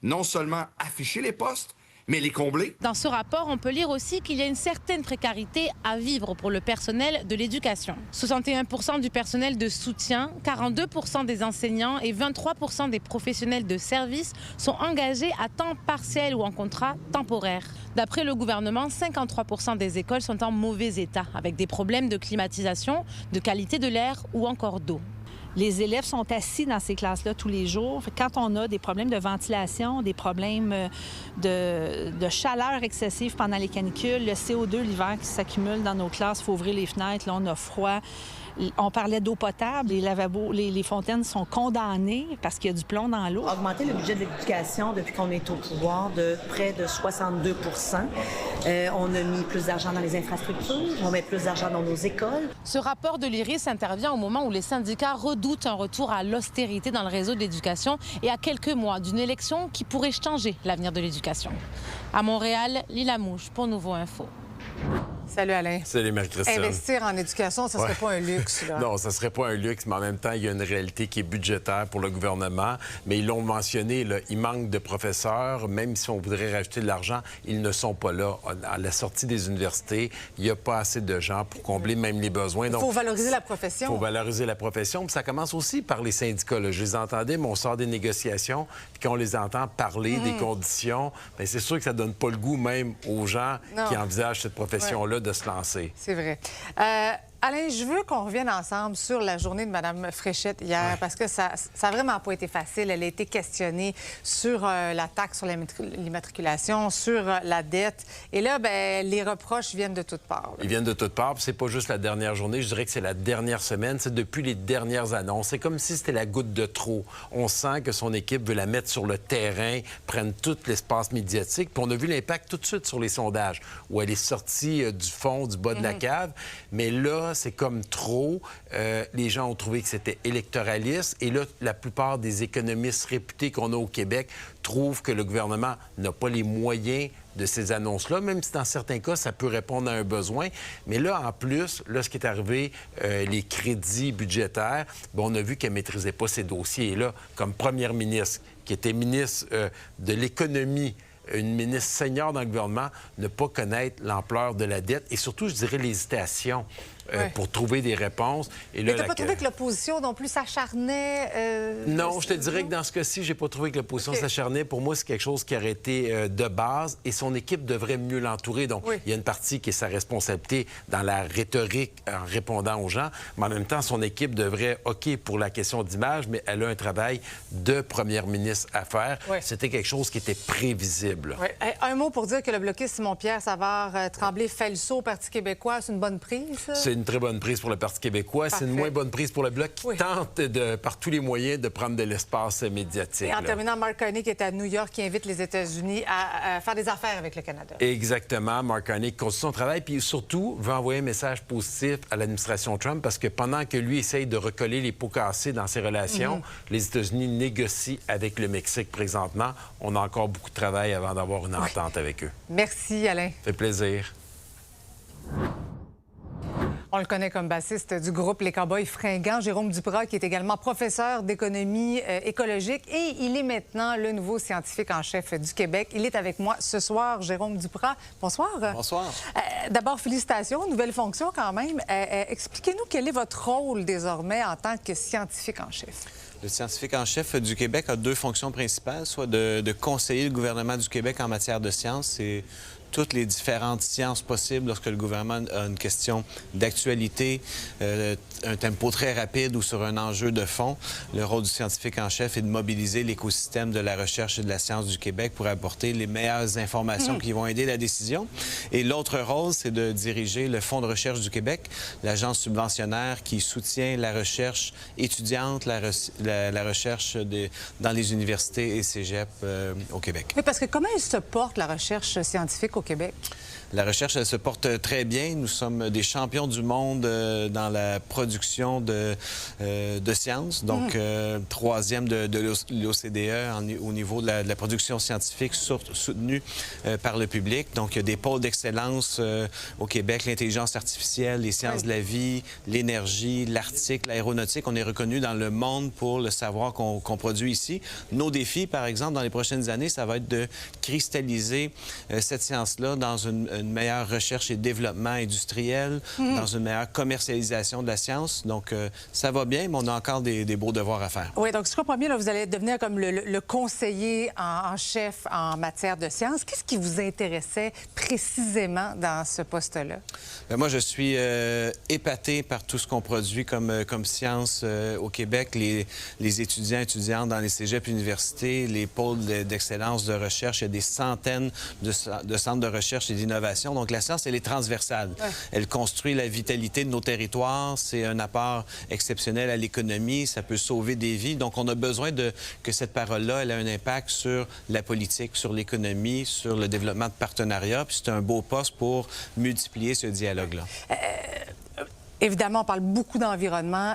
non seulement afficher les postes, mais les combler. Dans ce rapport, on peut lire aussi qu'il y a une certaine précarité à vivre pour le personnel de l'éducation. 61% du personnel de soutien, 42% des enseignants et 23% des professionnels de service sont engagés à temps partiel ou en contrat temporaire. D'après le gouvernement, 53% des écoles sont en mauvais état, avec des problèmes de climatisation, de qualité de l'air ou encore d'eau. Les élèves sont assis dans ces classes-là tous les jours. Quand on a des problèmes de ventilation, des problèmes de chaleur excessive pendant les canicules, le CO2 l'hiver qui s'accumule dans nos classes, il faut ouvrir les fenêtres, là, on a froid. On parlait d'eau potable, les lavabos, les fontaines sont condamnées parce qu'il y a du plomb dans l'eau. Augmenter le budget de l'éducation depuis qu'on est au pouvoir de près de 62 On a mis plus d'argent dans les infrastructures, on met plus d'argent dans nos écoles. Ce rapport de l'IRIS intervient au moment où les syndicats redoutent un retour à l'austérité dans le réseau de l'éducation et à quelques mois d'une élection qui pourrait changer l'avenir de l'éducation. À Montréal, Lila Mouche pour Nouveau Info. Salut Alain. Salut Marie-Christine. Investir en éducation, ça ne serait pas un luxe. Là. Non, ça ne serait pas un luxe, mais en même temps, il y a une réalité qui est budgétaire pour le gouvernement. Mais ils l'ont mentionné, là, il manque de professeurs. Même si on voudrait rajouter de l'argent, ils ne sont pas là. À la sortie des universités, il n'y a pas assez de gens pour combler même les besoins. Il faut valoriser la profession. Il faut valoriser la profession. Puis ça commence aussi par les syndicats. Là. Je les entendais, mais on sort des négociations. Puis quand on les entend parler des conditions, bien, c'est sûr que ça ne donne pas le goût même aux gens qui envisagent cette profession-là de se lancer. C'est vrai. Alain, je veux qu'on revienne ensemble sur la journée de Mme Fréchette hier, parce que ça n'a vraiment pas été facile. Elle a été questionnée sur la taxe sur l'immatriculation, sur la dette. Et là, ben, les reproches viennent de toutes parts. Là. Ils viennent de toutes parts. C'est pas juste la dernière journée. Je dirais que c'est la dernière semaine. C'est depuis les dernières annonces. C'est comme si c'était la goutte de trop. On sent que son équipe veut la mettre sur le terrain, prenne tout l'espace médiatique. Puis on a vu l'impact tout de suite sur les sondages, où elle est sortie du fond, du bas de la cave. Mais là, c'est comme trop. Les gens ont trouvé que c'était électoraliste. Et là, la plupart des économistes réputés qu'on a au Québec trouvent que le gouvernement n'a pas les moyens de ces annonces-là, même si dans certains cas, ça peut répondre à un besoin. Mais là, en plus, là, ce qui est arrivé, les crédits budgétaires, bien, on a vu qu'elle ne maîtrisait pas ces dossiers. Et là, comme première ministre, qui était ministre de l'Économie, une ministre senior dans le gouvernement, ne pas connaître l'ampleur de la dette et surtout, je dirais, l'hésitation pour trouver des réponses. Et là, mais tu n'as pas trouvé que l'opposition non plus s'acharnait? Non, je te dirais que dans ce cas-ci, j'ai pas trouvé que l'opposition s'acharnait. Pour moi, c'est quelque chose qui aurait été de base et son équipe devrait mieux l'entourer. Donc, il y a une partie qui est sa responsabilité dans la rhétorique en répondant aux gens, mais en même temps, son équipe devrait, OK, pour la question d'image, mais elle a un travail de première ministre à faire. C'était quelque chose qui était prévisible. Un mot pour dire que le bloquiste Simon-Pierre Savard-Tremblay fait le saut au Parti québécois. C'est une bonne prise? C'est une très bonne prise pour le Parti québécois. C'est une moins bonne prise pour le Bloc qui tente par tous les moyens de prendre de l'espace médiatique. Et en terminant, Mark Carney qui est à New York, qui invite les États-Unis à faire des affaires avec le Canada. Exactement. Mark Carney qui continue son travail, puis surtout veut envoyer un message positif à l'administration Trump parce que pendant que lui essaye de recoller les pots cassés dans ses relations, les États-Unis négocient avec le Mexique présentement. On a encore beaucoup de travail avant d'avoir une entente avec eux. Merci, Alain. Ça fait plaisir. On le connaît comme bassiste du groupe Les Cowboys Fringants, Jérôme Duprat, qui est également professeur d'économie écologique et il est maintenant le nouveau scientifique en chef du Québec. Il est avec moi ce soir, Jérôme Duprat. Bonsoir. Bonsoir. D'abord, félicitations, nouvelle fonction quand même. Expliquez-nous quel est votre rôle désormais en tant que scientifique en chef. Le scientifique en chef du Québec a deux fonctions principales, soit de conseiller le gouvernement du Québec en matière de sciences et toutes les différentes sciences possibles lorsque le gouvernement a une question d'actualité, un tempo très rapide ou sur un enjeu de fond. Le rôle du scientifique en chef est de mobiliser l'écosystème de la recherche et de la science du Québec pour apporter les meilleures informations qui vont aider la décision. Et l'autre rôle, c'est de diriger le Fonds de recherche du Québec, l'agence subventionnaire qui soutient la recherche étudiante, la recherche dans les universités et cégep au Québec. Oui, parce que comment elle se porte, la recherche scientifique au Québec? La recherche, elle se porte très bien. Nous sommes des champions du monde dans la production de sciences, donc troisième de l'OCDE au niveau de la production scientifique soutenue par le public. Donc, il y a des pôles d'excellence au Québec, l'intelligence artificielle, les sciences de la vie, l'énergie, l'Arctique, l'aéronautique. On est reconnu dans le monde pour le savoir qu'on produit ici. Nos défis, par exemple, dans les prochaines années, ça va être de cristalliser cette science-là dans une meilleure recherche et développement industriel, dans une meilleure commercialisation de la science. Donc, ça va bien, mais on a encore des beaux devoirs à faire. Oui, donc, si je comprends bien, là, vous allez devenir comme le conseiller en chef en matière de sciences. Qu'est-ce qui vous intéressait précisément dans ce poste-là? Bien, moi, je suis épaté par tout ce qu'on produit comme science au Québec. Les étudiants et étudiantes dans les cégeps universités, les pôles d'excellence de recherche, il y a des centaines de centres de recherche et d'innovation. Donc, la science, elle est transversale. Ouais. Elle construit la vitalité de nos territoires. C'est un apport exceptionnel à l'économie. Ça peut sauver des vies. Donc, on a besoin que cette parole-là, elle ait un impact sur la politique, sur l'économie, sur le développement de partenariats. Puis, c'est un beau poste pour multiplier ce dialogue-là. Évidemment, on parle beaucoup d'environnement.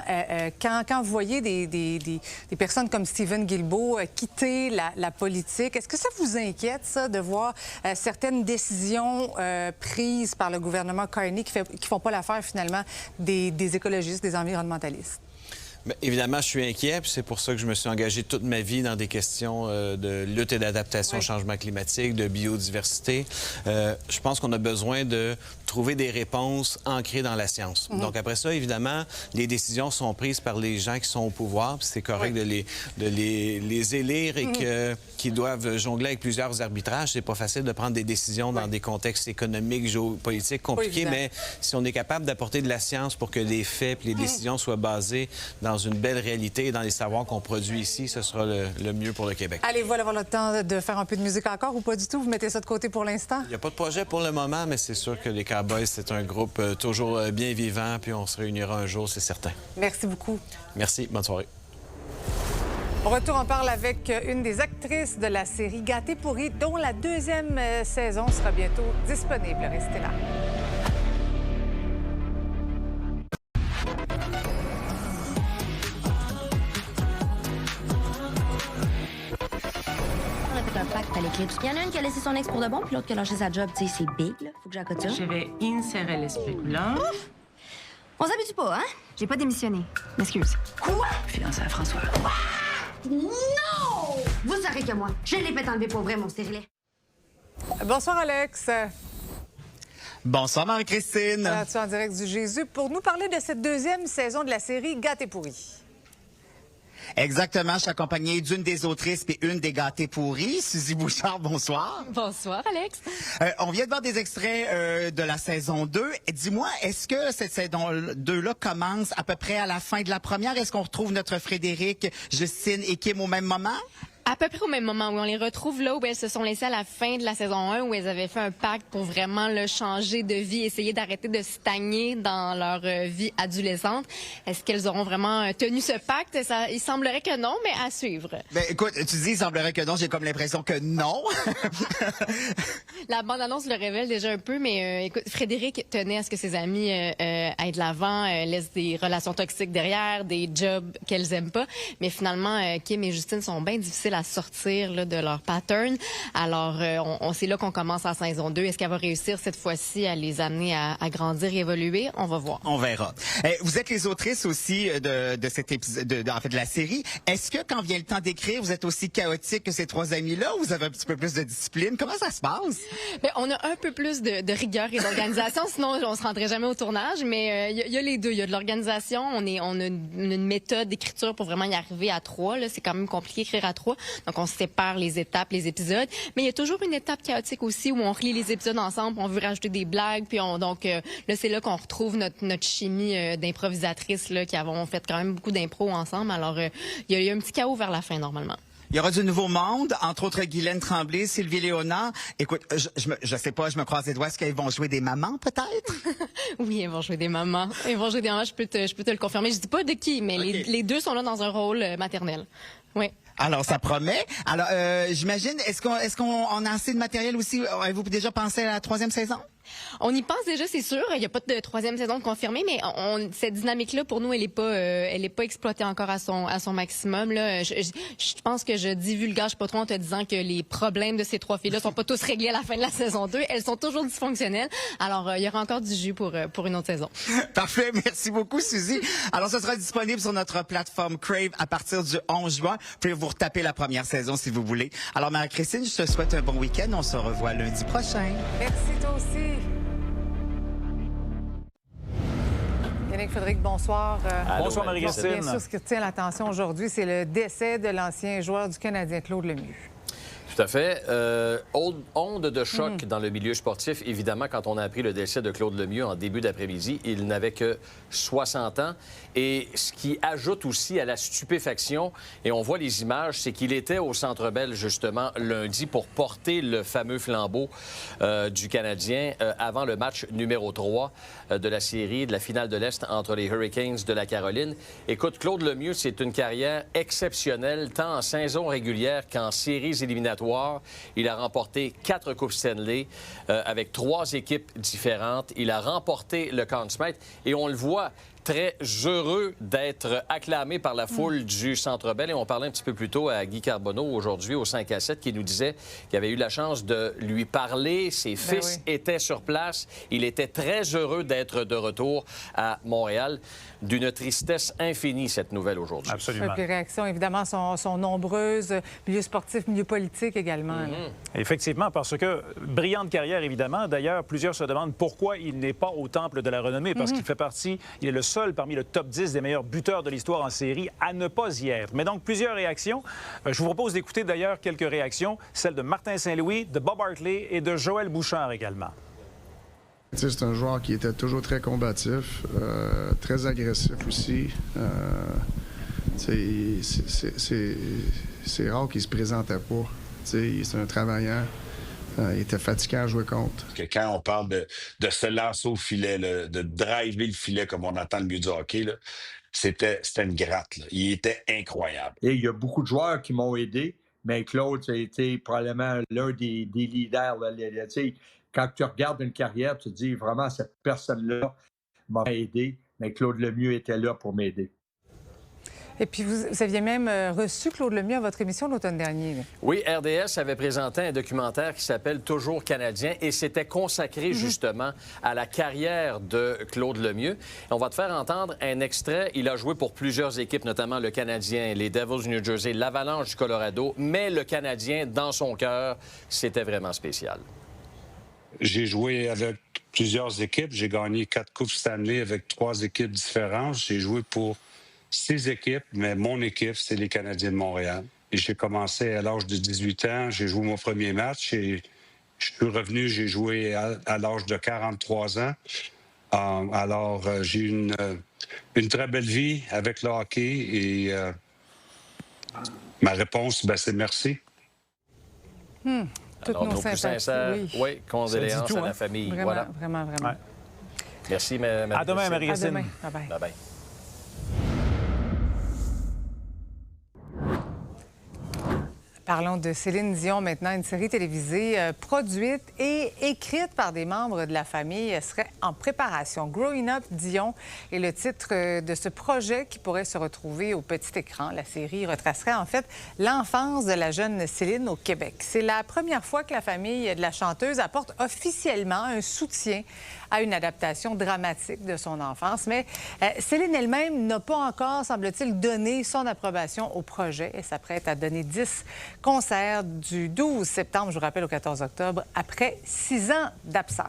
Quand vous voyez des personnes comme Stephen Guilbeault quitter la politique, est-ce que ça vous inquiète, ça, de voir certaines décisions prises par le gouvernement Carney qui ne font pas l'affaire, finalement, des écologistes, des environnementalistes? Bien, évidemment, je suis inquiet, puis c'est pour ça que je me suis engagé toute ma vie dans des questions de lutte et d'adaptation au changement climatique, de biodiversité. Je pense qu'on a besoin de trouver des réponses ancrées dans la science. Donc après ça, évidemment, les décisions sont prises par les gens qui sont au pouvoir, puis c'est correct de les élire et qu'ils doivent jongler avec plusieurs arbitrages. C'est pas facile de prendre des décisions dans des contextes économiques, géopolitiques compliqués, mais si on est capable d'apporter de la science pour que les faits et les décisions soient basées dans une belle réalité et dans les savoirs qu'on produit ici, ce sera le mieux pour le Québec. Allez, voilà avoir le temps de faire un peu de musique encore ou pas du tout? Vous mettez ça de côté pour l'instant? Il n'y a pas de projet pour le moment, mais c'est sûr que les Cowboys, c'est un groupe toujours bien vivant, puis on se réunira un jour, c'est certain. Merci beaucoup. Merci. Bonne soirée. Au retour, on parle avec une des actrices de la série Gâté pourri, dont la deuxième saison sera bientôt disponible. Restez là. À l'éclipse. Il y en a une qui a laissé son ex pour de bon, puis l'autre qui a lâché sa job. Tu sais, c'est big, là. Faut que j'accote ça. Je vais insérer le spéculant. On s'habitue pas, hein? J'ai pas démissionné. M'excuse. Quoi? Fiancée à François. Quoi? Non! Vous savez que moi, je l'ai fait enlever pour vrai, mon stérilet. Bonsoir, Alex. Bonsoir, Marie-Christine. Alors, tu es en direct du Jésus pour nous parler de cette deuxième saison de la série Gâté pourri. Exactement, je suis accompagnée d'une des autrices et une des gâtées pourries. Suzy Bouchard, bonsoir. Bonsoir, Alex. On vient de voir des extraits de la saison 2. Dis-moi, est-ce que cette saison 2-là commence à peu près à la fin de la première? Est-ce qu'on retrouve notre Frédéric, Justine et Kim au même moment? À peu près au même moment où on les retrouve là où elles se sont laissées à la fin de la saison 1, où elles avaient fait un pacte pour vraiment le changer de vie, essayer d'arrêter de stagner dans leur vie adolescente. Est-ce qu'elles auront vraiment tenu ce pacte? Il semblerait que non, mais à suivre. Ben, écoute, tu dis il semblerait que non, j'ai comme l'impression que non. La bande-annonce le révèle déjà un peu, mais écoute, Frédéric tenait à ce que ses amis aillent de l'avant, laissent des relations toxiques derrière, des jobs qu'elles aiment pas. Mais finalement, Kim et Justine sont bien difficiles à sortir là, de leur pattern. Alors, c'est là qu'on commence en saison 2. Est-ce qu'elle va réussir cette fois-ci à les amener à grandir et évoluer? On va voir. On verra. Vous êtes les autrices aussi de cet épisode, de la série. Est-ce que quand vient le temps d'écrire, vous êtes aussi chaotique que ces trois amis-là ou vous avez un petit peu plus de discipline? Comment ça se passe? Bien, on a un peu plus de rigueur et d'organisation, sinon on se rendrait jamais au tournage, mais il y a les deux. Il y a de l'organisation, on a une méthode d'écriture pour vraiment y arriver à trois. C'est quand même compliqué d'écrire à trois. Donc, on sépare les étapes, les épisodes. Mais il y a toujours une étape chaotique aussi où on relie les épisodes ensemble, on veut rajouter des blagues. Puis là, c'est là qu'on retrouve notre chimie d'improvisatrices là, qui avons fait quand même beaucoup d'impro ensemble. Alors, il y a un petit chaos vers la fin, normalement. Il y aura du nouveau monde, entre autres Guylaine Tremblay, Sylvie Léonard. Écoute, je sais pas, je me croise les doigts. Est-ce qu'elles vont jouer des mamans, peut-être? Oui, elles vont jouer des mamans. Elles vont jouer des mamans, je peux te le confirmer. Je dis pas de qui, mais les deux sont là dans un rôle maternel. Oui. Alors, ça promet. Alors, j'imagine, est-ce qu'on a assez de matériel aussi? Avez-vous déjà pensé à la 3e saison? On y pense déjà, c'est sûr. Il n'y a pas de 3e saison confirmée, mais cette dynamique-là, pour nous, elle est pas exploitée encore à son maximum. Là, je pense que je divulgage pas trop en te disant que les problèmes de ces 3 filles-là sont pas tous réglés à la fin de la saison 2. Elles sont toujours dysfonctionnelles. Alors, il y aura encore du jus pour une autre saison. Parfait. Merci beaucoup, Suzy. Alors, ça sera disponible sur notre plateforme Crave à partir du 11 juin. Vous pouvez vous retaper la première saison si vous voulez. Alors, Marie-Christine, je te souhaite un bon week-end. On se revoit lundi prochain. Merci, toi aussi. Yannick Frédéric, bonsoir. Bonsoir, Marie-Christine. Bien sûr, ce qui retient l'attention aujourd'hui, c'est le décès de l'ancien joueur du Canadien, Claude Lemieux. Tout à fait. Onde de choc dans le milieu sportif, évidemment, quand on a appris le décès de Claude Lemieux en début d'après-midi. Il n'avait que 60 ans. Et ce qui ajoute aussi à la stupéfaction, et on voit les images, c'est qu'il était au Centre Bell, justement, lundi pour porter le fameux flambeau du Canadien avant le match numéro 3 de la série de la finale de l'Est entre les Hurricanes de la Caroline. Écoute, Claude Lemieux, c'est une carrière exceptionnelle, tant en saison régulière qu'en séries éliminatoires. Il a remporté 4 Coupes Stanley avec 3 équipes différentes. Il a remporté le Conn Smythe et on le voit très heureux d'être acclamé par la foule du Centre Bell. Et on parlait un petit peu plus tôt à Guy Carbonneau aujourd'hui au 5 à 7 qui nous disait qu'il avait eu la chance de lui parler. Ses fils étaient sur place. Il était très heureux d'être de retour à Montréal. D'une tristesse infinie, cette nouvelle aujourd'hui. Absolument. Les réactions, évidemment, sont nombreuses. Milieu sportif, milieu politique également. Effectivement, parce que brillante carrière, évidemment. D'ailleurs, plusieurs se demandent pourquoi il n'est pas au temple de la renommée, parce qu'il fait partie, il est le seul parmi le top 10 des meilleurs buteurs de l'histoire en série à ne pas y être. Mais donc, plusieurs réactions. Je vous propose d'écouter d'ailleurs quelques réactions, celles de Martin Saint-Louis, de Bob Hartley et de Joël Bouchard également. C'est un joueur qui était toujours très combatif, très agressif aussi. C'est rare qu'il se présentait pas. C'est un travailleur. Il était fatiguant à jouer contre. Quand on parle de se lancer au filet, de driver le filet comme on entend le milieu du hockey, c'était une gratte. Là. Il était incroyable. Et il y a beaucoup de joueurs qui m'ont aidé, mais Claude, ça a été probablement l'un des leaders. Là, quand tu regardes une carrière, tu te dis vraiment, cette personne-là m'a aidé, mais Claude Lemieux était là pour m'aider. Et puis, vous aviez même reçu Claude Lemieux à votre émission l'automne dernier. Là. Oui, RDS avait présenté un documentaire qui s'appelle « Toujours Canadien » et c'était consacré justement à la carrière de Claude Lemieux. Et on va te faire entendre un extrait. Il a joué pour plusieurs équipes, notamment le Canadien, les Devils du New Jersey, l'Avalanche du Colorado, mais le Canadien, dans son cœur, c'était vraiment spécial. J'ai joué avec plusieurs équipes. J'ai gagné 4 Coupes Stanley avec 3 équipes différentes. J'ai joué pour 6 équipes, mais mon équipe, c'est les Canadiens de Montréal. Et j'ai commencé à l'âge de 18 ans. J'ai joué mon premier match et je suis revenu, j'ai joué à l'âge de 43 ans. Alors, j'ai eu une très belle vie avec le hockey et ma réponse, c'est merci. Toutes alors, nos plus sympathies, sincères, oui. condoléances à la famille. Vraiment, voilà. vraiment. Ouais. Merci, Marie. À demain, Marie-Christine. À demain. Bye-bye. Bye-bye. Parlons de Céline Dion maintenant, une série télévisée produite et écrite par des membres de la famille serait en préparation. Growing Up Dion est le titre de ce projet qui pourrait se retrouver au petit écran. La série retracerait en fait l'enfance de la jeune Céline au Québec. C'est la première fois que la famille de la chanteuse apporte officiellement un soutien à une adaptation dramatique de son enfance. Mais Céline elle-même n'a pas encore, semble-t-il, donné son approbation au projet et s'apprête à donner 10 concerts du 12 septembre, je vous rappelle, au 14 octobre, après 6 ans d'absence.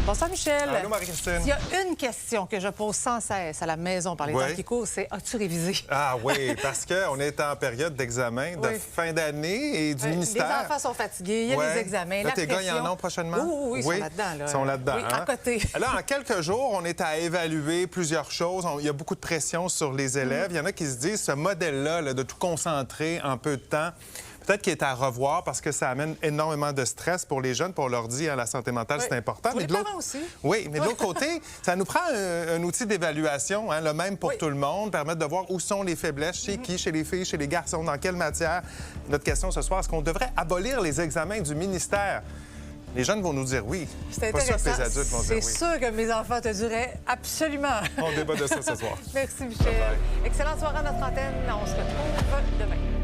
Bonsoir, Michel. Allô, Marie-Christine. Il y a une question que je pose sans cesse à la maison par les temps qui courent, c'est « As-tu révisé? » Ah oui, parce qu'on est en période d'examen de fin d'année et du ministère. Les enfants sont fatigués, il y a les examens, là, la tes pression. gars, ils en ont prochainement? Oui, ils sont là-dedans. Là. Ils sont là-dedans. Oui, à côté. Là, en quelques jours, on est à évaluer plusieurs choses. Il y a beaucoup de pression sur les élèves. Il y en a qui se disent, ce modèle-là, là, de tout concentrer en peu de temps, peut-être qu'il est à revoir parce que ça amène énormément de stress pour les jeunes, pour on leur dit, la santé mentale, c'est important. Pour les parents aussi. Oui, mais de l'autre côté, ça nous prend un outil d'évaluation, le même pour tout le monde, permettre de voir où sont les faiblesses, chez qui, chez les filles, chez les garçons, dans quelle matière. Notre question ce soir, est-ce qu'on devrait abolir les examens du ministère? Les jeunes vont nous dire oui. C'est pas sûr intéressant. que les adultes vont dire oui. C'est sûr que mes enfants te diraient absolument. On débat de ça ce soir. Merci, Michel. Excellente soirée à notre antenne. On se retrouve demain.